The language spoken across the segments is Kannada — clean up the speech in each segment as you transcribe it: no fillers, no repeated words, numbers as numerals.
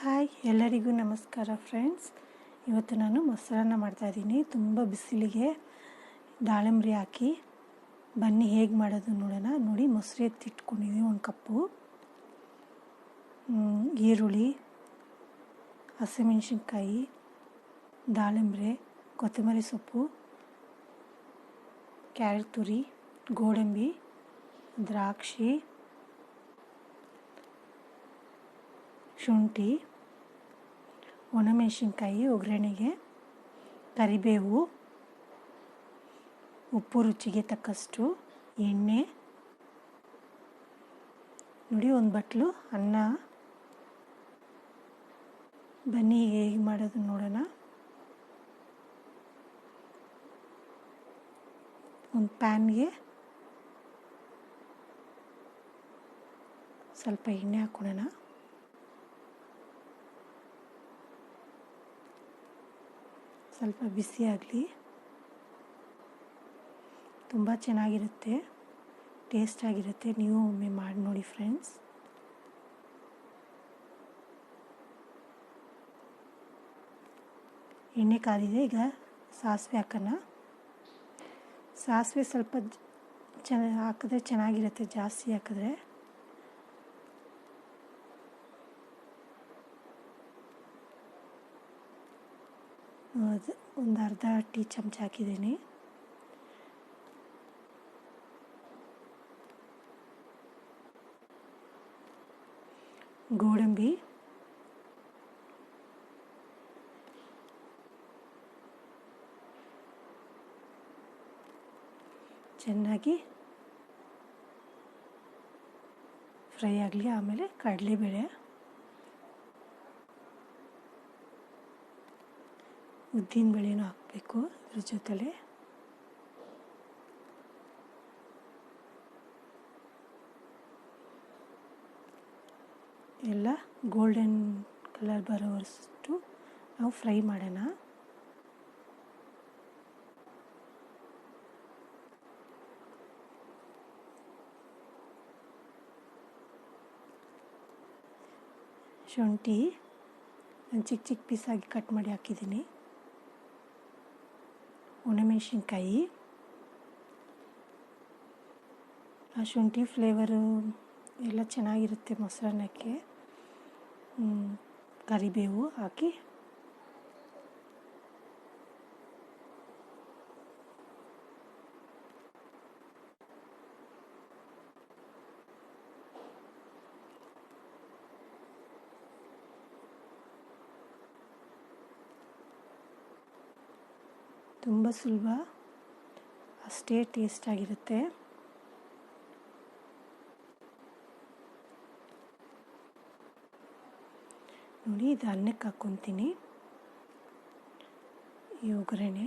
ಹಾಯ್ ಎಲ್ಲರಿಗೂ ನಮಸ್ಕಾರ ಫ್ರೆಂಡ್ಸ್. ಇವತ್ತು ನಾನು ಮೊಸರನ್ನ ಮಾಡ್ತಾಯಿದ್ದೀನಿ. ತುಂಬ ಬಿಸಿಲಿಗೆ ದಾಳಿಂಬೆ ಹಾಕಿ ಬನ್ನಿ ಹೇಗೆ ಮಾಡೋದು ನೋಡೋಣ. ನೋಡಿ, ಮೊಸರು ಎತ್ತಿಟ್ಕೊಂಡಿದ್ದೀನಿ, 1 ಕಪ್ಪು. ಈರುಳ್ಳಿ, ಹಸಿಮೆಣಸಿನ್ಕಾಯಿ, ದಾಳಿಂಬೆ, ಕೊತ್ತಂಬರಿ ಸೊಪ್ಪು, ಕ್ಯಾರೆಟ್ ತುರಿ, ಗೋಡಂಬಿ, ದ್ರಾಕ್ಷಿ, ಶುಂಠಿ, ಒಣಮೆಣಸಿನ್ಕಾಯಿ ಒಗ್ಗರಣೆಗೆ, ಕರಿಬೇವು, ಉಪ್ಪು ರುಚಿಗೆ ತಕ್ಕಷ್ಟು, ಎಣ್ಣೆ, ನೋಡಿ 1 ಬಟ್ಲು ಅನ್ನ. ಬನ್ನಿ ಹೇಗೆ ಮಾಡೋದು ನೋಡೋಣ. ಒಂದು ಪ್ಯಾನ್ಗೆ ಸ್ವಲ್ಪ ಎಣ್ಣೆ ಹಾಕ್ಕೊಳ್ಳೋಣ. ಸ್ವಲ್ಪ ಬಿಸಿ ಆಗಲಿ. ತುಂಬ ಚೆನ್ನಾಗಿರುತ್ತೆ, ಟೇಸ್ಟಾಗಿರುತ್ತೆ. ನೀವು ಒಮ್ಮೆ ಮಾಡಿ ನೋಡಿ ಫ್ರೆಂಡ್ಸ್. ಎಣ್ಣೆ ಕಾದಿದೆ, ಈಗ ಸಾಸಿವೆ ಹಾಕೋಣ. ಸಾಸಿವೆ ಸ್ವಲ್ಪ ಹಾಕಿದ್ರೆ ಚೆನ್ನಾಗಿರುತ್ತೆ, ಜಾಸ್ತಿ ಹಾಕಿದ್ರೆ. ಒಂದು ಅರ್ಧ ಟೀ ಚಮಚ ಹಾಕಿದ್ದೀನಿ. ಗೋಡಂಬಿ, ಚೆನ್ನಾಗಿ ಫ್ರೈ ಆಗಲಿ. ಆಮೇಲೆ ಕಡಲೆಬೇಳೆ, ಉದ್ದಿನ ಬೇಳೆನೂ ಹಾಕಬೇಕು ಇದ್ರ ಜೊತೆಲೆ. ಎಲ್ಲ ಗೋಲ್ಡನ್ ಕಲರ್ ಬರೋವಷ್ಟು ನಾವು ಫ್ರೈ ಮಾಡೋಣ. ಶುಂಠಿ ನಾನು ಚಿಕ್ಕ ಚಿಕ್ಕ ಪೀಸಾಗಿ ಕಟ್ ಮಾಡಿ ಹಾಕಿದ್ದೀನಿ. ಒಣಮೆಣಸಿನ್ಕಾಯಿ, ಆ ಶುಂಠಿ ಫ್ಲೇವರು ಎಲ್ಲ ಚೆನ್ನಾಗಿರುತ್ತೆ ಮೊಸರನ್ನಕ್ಕೆ. ಕರಿಬೇವು ಹಾಕಿ ತುಂಬ ಸುಲಭ, ಅಷ್ಟೇ ಟೇಸ್ಟಾಗಿರುತ್ತೆ. ನೋಡಿ, ಇದು ಅನ್ನಕ್ಕೆ ಹಾಕ್ಕೊತೀನಿ. ಈ ಒಗ್ಗರಣೆ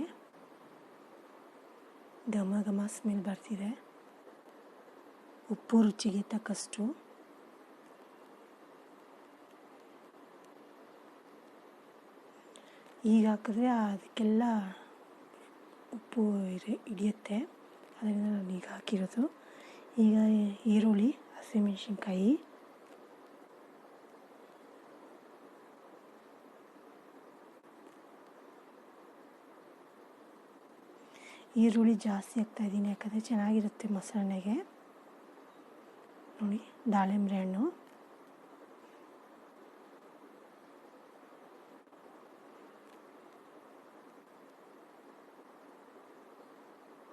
ಘಮ ಘಮ ಸ್ಮೆಲ್ ಬರ್ತಿದೆ. ಉಪ್ಪು ರುಚಿಗೆ ತಕ್ಕಷ್ಟು, ಈಗ ಹಾಕಿದ್ರೆ ಅದಕ್ಕೆಲ್ಲ ಉಪ್ಪು ಹಿಡಿಯುತ್ತೆ, ಅದರಿಂದ ನಾನು ಈಗ ಹಾಕಿರೋದು. ಈಗ ಈರುಳ್ಳಿ, ಹಸಿಮೆಣಸಿನ್ಕಾಯಿ, ಈರುಳ್ಳಿ ಜಾಸ್ತಿ ಹಾಕ್ತಾಯಿದ್ದೀನಿ, ಯಾಕಂದರೆ ಚೆನ್ನಾಗಿರುತ್ತೆ ಮೊಸರನ್ನೆಗೆ. ನೋಡಿ, ದಾಳಿಂಬೆ ಹಣ್ಣು,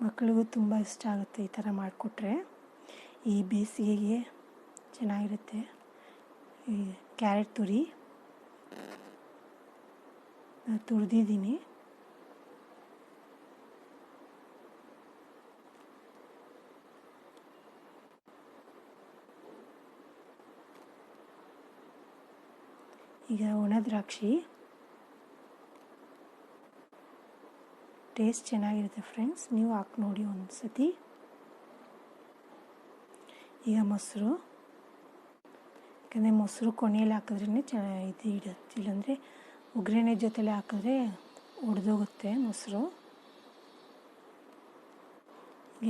ಮಕ್ಕಳಿಗೂ ತುಂಬ ಇಷ್ಟ ಆಗುತ್ತೆ ಈ ಥರ ಮಾಡಿಕೊಟ್ರೆ. ಈ ಬೇಸಿಗೆಗೆ ಚೆನ್ನಾಗಿರುತ್ತೆ. ಈ ಕ್ಯಾರೆಟ್ ತುರಿ ತುರಿದಿದ್ದೀನಿ. ಈಗ ಒಣ ದ್ರಾಕ್ಷಿ, ಟೇಸ್ಟ್ ಚೆನ್ನಾಗಿರುತ್ತೆ ಫ್ರೆಂಡ್ಸ್, ನೀವು ಹಾಕಿ ನೋಡಿ ಒಂದು ಸತಿ. ಈಗ ಮೊಸರು, ಯಾಕಂದರೆ ಮೊಸರು ಕೊನೆಯಲ್ಲಿ ಹಾಕಿದ್ರೇ ಚೆನ್ನಾಗಿ ಇಡುತ್ತೆ, ಇಲ್ಲಾಂದರೆ ಒಗ್ಗರಣೆ ಜೊತೆಲೆ ಹಾಕಿದ್ರೆ ಒಡೆದೋಗುತ್ತೆ ಮೊಸರು.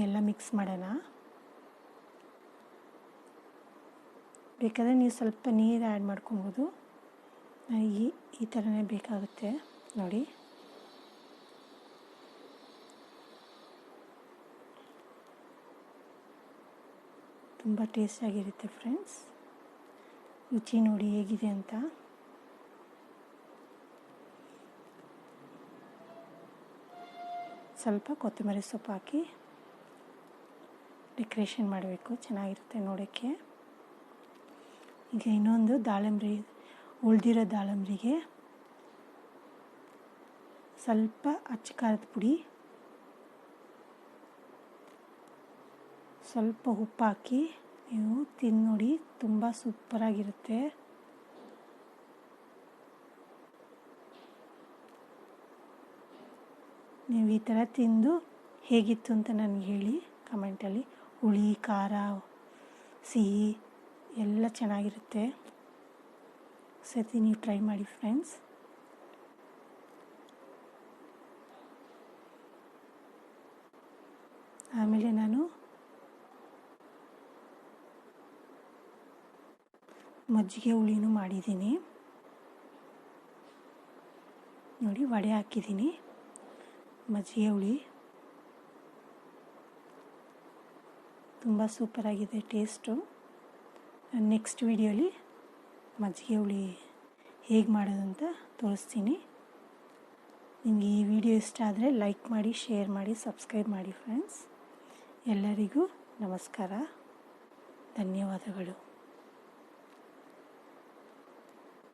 ಎಲ್ಲ ಮಿಕ್ಸ್ ಮಾಡೋಣ. ಬೇಕಾದರೆ ನೀವು ಸ್ವಲ್ಪ ನೀರು ಆ್ಯಡ್ ಮಾಡ್ಕೊಬೋದು. ಈ ಥರನೇ ಬೇಕಾಗುತ್ತೆ ನೋಡಿ. ತುಂಬ ಟೇಸ್ಟಾಗಿರುತ್ತೆ ಫ್ರೆಂಡ್ಸ್. ರುಚಿ ನೋಡಿ ಹೇಗಿದೆ ಅಂತ. ಸ್ವಲ್ಪ ಕೊತ್ತಂಬರಿ ಸೊಪ್ಪು ಹಾಕಿ ಡೆಕೋರೇಷನ್ ಮಾಡಬೇಕು, ಚೆನ್ನಾಗಿರುತ್ತೆ ನೋಡೋಕ್ಕೆ. ಈಗ ಇನ್ನೊಂದು ದಾಳಿಂಬೆ, ಉಳಿದಿರೋ ದಾಳಿಂಬೆಗೆ ಸ್ವಲ್ಪ ಅಚ್ಚ ಖಾರದ ಪುಡಿ, ಸ್ವಲ್ಪ ಉಪ್ಪು ಹಾಕಿ ನೀವು ತಿಂದು ನೋಡಿ, ತುಂಬ ಸೂಪರಾಗಿರುತ್ತೆ. ನೀವು ಈ ಥರ ತಿಂದು ಹೇಗಿತ್ತು ಅಂತ ನನಗೆ ಹೇಳಿ ಕಮೆಂಟಲ್ಲಿ. ಹುಳಿ, ಖಾರ, ಸಿಹಿ ಎಲ್ಲ ಚೆನ್ನಾಗಿರುತ್ತೆ. ಸತಿ ನೀವು ಟ್ರೈ ಮಾಡಿ ಫ್ರೆಂಡ್ಸ್. ಆಮೇಲೆ ನಾನು ಮಜ್ಜಿಗೆ ಹುಳಿನೂ ಮಾಡಿದ್ದೀನಿ ನೋಡಿ. ವಡೆ ಹಾಕಿದ್ದೀನಿ, ಮಜ್ಜಿಗೆ ಹುಳಿ ತುಂಬ ಸೂಪರಾಗಿದೆ ಟೇಸ್ಟು. ನೆಕ್ಸ್ಟ್ ವಿಡಿಯೋಲಿ ಮಜ್ಜಿಗೆ ಹುಳಿ ಹೇಗೆ ಮಾಡೋದು ಅಂತ ತೋರಿಸ್ತೀನಿ. ನಿಮಗೆ ಈ ವಿಡಿಯೋ ಇಷ್ಟ ಆದರೆ ಲೈಕ್ ಮಾಡಿ, ಶೇರ್ ಮಾಡಿ, ಸಬ್ಸ್ಕ್ರೈಬ್ ಮಾಡಿ ಫ್ರೆಂಡ್ಸ್. ಎಲ್ಲರಿಗೂ ನಮಸ್ಕಾರ, ಧನ್ಯವಾದಗಳು.